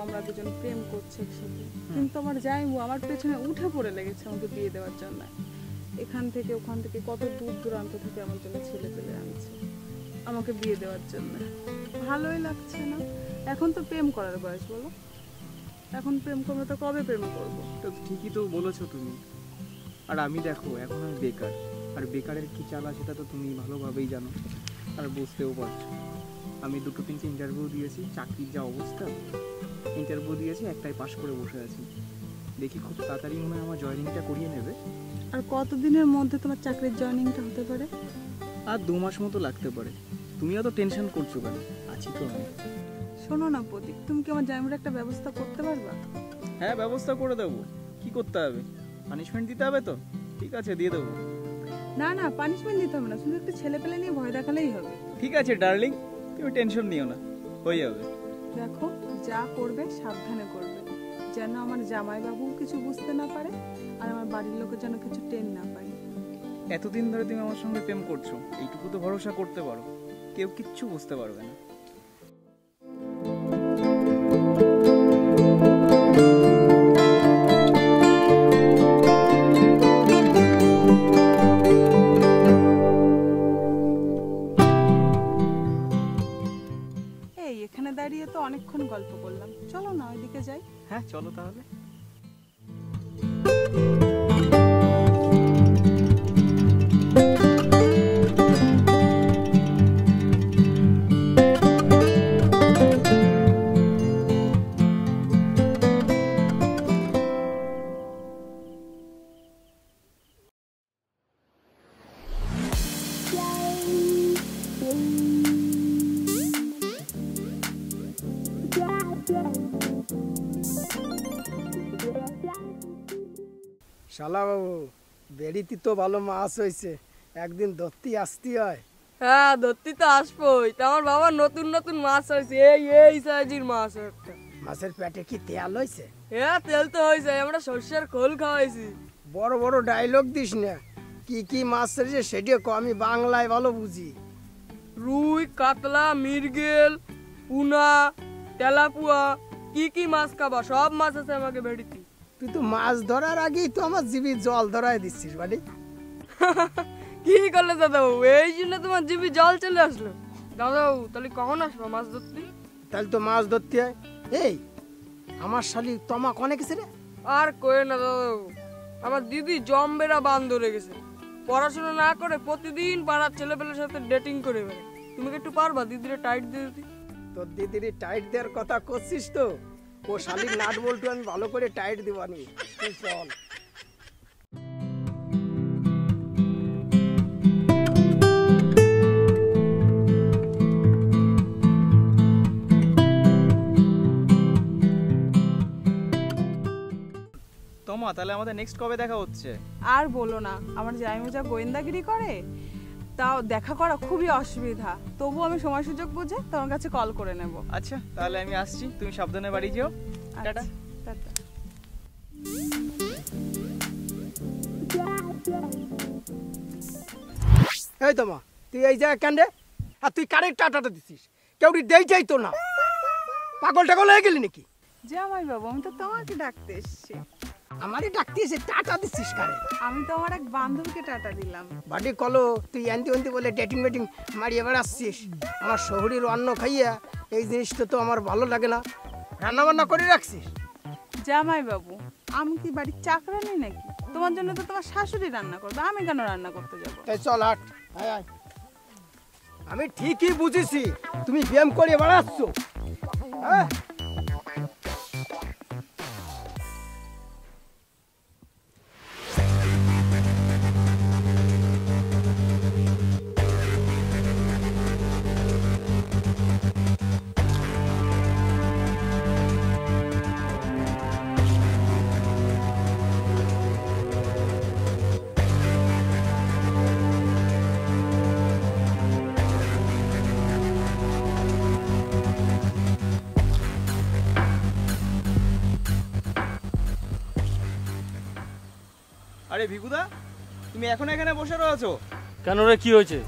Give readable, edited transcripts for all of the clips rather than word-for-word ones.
আমরা দুজন প্রেম করছি একসাথে, কিন্তু আমার জামাইবাবু আমার পেছনে উঠে পড়ে লেগেছে আমাকে বিয়ে দেওয়ার জন্য। এখান থেকে ওখান থেকে কত দূর দূরান্ত থেকে আমার জন্য ছেলে পেলে আনছে আমাকে বিয়ে দেওয়ার জন্য। ভালোই লাগছে না। এখন তো প্রেম করার বয়স, বলো? এখন প্রেম করবো তো কবে প্রেম করবো? তো ঠিকই তো বলেছো তুমি। আর আমি দেখো, এখন আমি বেকার, আর বেকারের কি চালা সেটা তো তুমি ভালোভাবেই জানো আর বুঝতেও পারছো। আমি 2-3টে ইন্টারভিউ দিয়েছি, চাকরির যা অবস্থা, ইন্টারভিউ দিয়েছি, একটাই পাশ করে বসে আছি। দেখি খুব তাড়াতাড়ি মনে হয় আমার জয়েনিংটা করিয়ে নেবে। আর কতদিনের মধ্যে তোমার চাকরির জয়েনিংটা হতে পারে? আর 2 মাস মতো লাগতে পারে। তুমিও তো টেনশন করছো কেন? আছি তো আমি। শোনো না প্রতীক, তুমি কি আমার জামাইবাবুর একটা ব্যবস্থা করতে পারবা? হ্যাঁ, ব্যবস্থা করে দেবো। কি করতে হবে? পানিশমেন্ট দিতে হবে তো? ঠিক আছে, দিয়ে দেবো। না না, পানিশমেন্ট দিতে হবে না, শুধু একটু ছেলে পেলে নিয়ে ভয় দেখালেই হবে। ঠিক আছে ডার্লিং, তুমি টেনশন নিও না, হয়ে যাবে। দেখো, যা করবে সাবধানে করবে, যেন আমার জামাইবাবু কিছু বুঝতে না পারে আর আমার বাড়ির লোকের যেন কিছু টেন না পায়। এতদিন ধরে তুমি আমার সঙ্গে প্রেম করছো, এইটুকু তো ভরসা করতে পারো, কেউ কিচ্ছু বুঝতে পারবে না। এই এখানে দাঁড়িয়ে তো অনেকক্ষণ গল্প করলাম, চলো না ওইদিকে যাই। হ্যাঁ চলো তাহলে। শালা বাবু, বেড়িতে তো ভালো মাছ হয়েছে, একদিন ধরতে আসতে হয়। হ্যাঁ, ধরতে তো আসবোই। তা আমার বাবা নতুন নতুন মাছ হয়েছে, এই সাইজের মাছ একটা। মাছের পেটে কি তেল হয়েছে? হ্যাঁ, তেল তো হয়েছে, আমরা সর্ষের খোল খাওয়াইছি। বড় বড় ডায়লগ দিস না, কি কি মাছ হয়েছে সেটা কো, আমি বাংলায় ভালো বুঝি। রুই, কাতলা, মৃগেল, পুনা, তেলাপুয়া, কি কি মাছ খাবা সব মাছ আছে আমাকে বেড়িতে। তুই তো মাছ ধরার আগেই তো আমার জিভে জল ধরায় দিচ্ছিস বাড়ি। কি করলে দাদাবাবু, এই জন্য তোমার জিভে জল চলে আসলো? দাদাবাবু তাহলে কখন আসবো মাছ ধরতে? তাহলে তো মাছ ধরতে হয়। এই আমার শালি তমা কনে গেছে রে? আর কয়ে না দাদাবাবু, আমার দিদি জম্বেরা বান ধরে গেছে। পড়াশোনা না করে প্রতিদিন পাড়ার ছেলেপেলের সাথে ডেটিং করে বেড়ায়। তুমি কি একটু পারবা দিদিরে টাইট দিয়ে দিতে? তোর দিদির টাইট দেওয়ার কথা করছিস তো, ও শালির নাট বল্টু আমি ভালো করে টাইট দিবানি। তুই চল। তোমা, তাহলে আমাদের নেক্সট কবে দেখা হচ্ছে? আর বলো না, আমার জামাইবাবু যা গোয়েন্দাগিরি করে, তাও দেখা করা খুবই অসুবিধা। তবু আমি সময় সুযোগ বুঝে তোমার কাছে কল করে নেব। আচ্ছা তাহলে আমি আসছি, তুমি সাবধানে বাড়ি যেও। টাটা। টাটা। এই তোমা, তুই এই জায়গায় কেন রে? আর তুই কারের টাটাটা দিছিস, কেউ দেই যাই তো না, পাগল টাগল হয়ে গেলি নাকি? জামাইবাবু, আমি তো তোমাকে ডাকতে এসেছি। আমারই ডাকতে এসে টাটা দিচ্ছিস কারে? আমি তো আমার এক বান্ধবীকে টাটা দিলাম। বাড়ি কলো তুই আনতে আনতে বলে ডেটিং বেটিং মারিয়ে বেড়াচ্ছিস। আমার শহরের অন্ন খাইয়া এই জিনিসটা তো আমার ভালো লাগে না। রান্না বান্না করে রাখছিস? জামাইবাবু, আমি কি বাড়ির চাকরানি নাকি? তোমার জন্য তো তোমার শাশুড়ি রান্না করবে, আমি কেন রান্না করতে যাবো? এই চল হাট, আয় আয়। আমি ঠিকই বুঝেছি তুমি ব্যায়াম করে বেড়াচ্ছ। হ্যাঁ, আরে ভিগুদা, তুমি এখন এখানে বসে রয়েছো কেন রে, কি হয়েছে?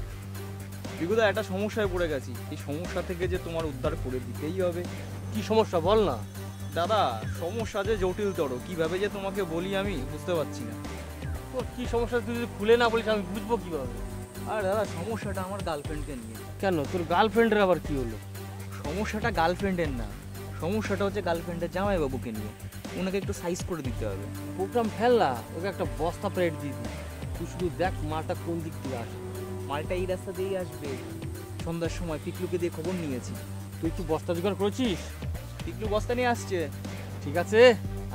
ভিগুদা, একটা সমস্যায় পড়ে গেছি। এই সমস্যা থেকে যে তোমার উদ্ধার করে দিতেই হবে। কি সমস্যা বল না। দাদা সমস্যা যে জটিলতর, কিভাবে যে তোমাকে বলি আমি বুঝতে পারছি না। তোর কি সমস্যা তুই যদি খুলে না বলিস আমি বুঝবো কিভাবে? আর দাদা সমস্যাটা আমার গার্লফ্রেন্ডকে নিয়ে। কেন তোর গার্লফ্রেন্ডের আবার কি হলো? সমস্যাটা গার্লফ্রেন্ডের না, সমস্যাটা হচ্ছে গার্লফ্রেন্ডের জামাইবাবুকে নিয়ে। ওনাকে একটু সাইজ করে দিতে হবে। প্রোগ্রাম ফেললা, ওকে একটা বস্তা প্লেট দিয়ে দিই। তুই শুধু দেখ মাটা কোন দিক থেকে আসে। মালটা এই রাস্তা দিয়েই আসবে। সন্ধ্যার সময় পিকলুকে দিয়ে খবর নিয়েছি। তুই কি বস্তা জোগাড় করেছিস? পিকলু বস্তা নিয়ে আসছে। ঠিক আছে,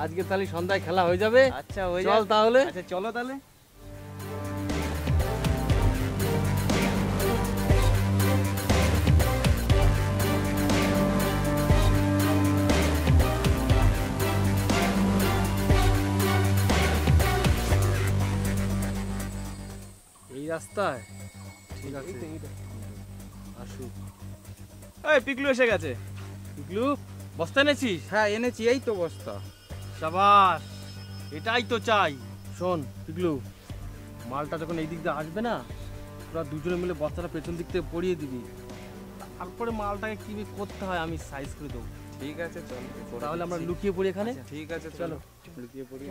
আজকে তাহলে সন্ধ্যায় খেলা হয়ে যাবে। আচ্ছা হয়ে চল যাক। তাহলে। আচ্ছা চলো তাহলে। এই রাস্তায়? ঠিক আছে, আসুক। এই পিকলু এসে গেছে। পিকলু, বস্তা এনেছিস? হ্যাঁ এনেছি, এই তো বস্তা। শাবাশ, এটাই তো চাই। শোন পিকলু, মালটা যখন এই দিক দিয়ে আসবে না, তোরা দুজনে মিলে বস্তাটা পেছন দিক থেকে পরিয়ে দিবি। তারপরে মালটাকে কি করতে হয় আমি সাইজ করে দেবো। ঠিক আছে চলো। তাহলে আমরা লুকিয়ে পড়ি এখানে। ঠিক আছে চলো। লুকিয়ে পড়ি।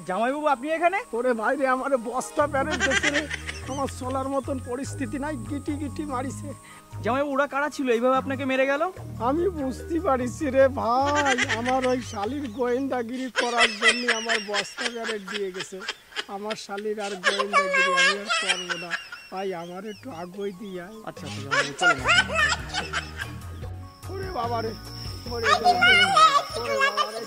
জামাইবাবু আপনি এখানে? ওরে ভাই রে, আমার বস্তা প্যারেন্ট দেখে রে আমার চলার মতন পরিস্থিতি নাই, গিটি গিটি মারিছে। জামাইবাবু ওরা কারা ছিল এইভাবে আপনাকে মেরে গেল? আমি বুঝতে পারিছি রে ভাই, আমার ওই শালির গোয়েন্দাগিরি করার জন্য আমার বস্তা প্যারেন্ট দিয়ে গেছে। আমার শালির আর গোয়েন্দাগিরি আমি আর করবো না ভাই, আমার একটু আগুই দিয়ে আয়। আচ্ছা চলো। ওরে বাবা রে, ওরে বাবা রে, ওরে বাবা রে।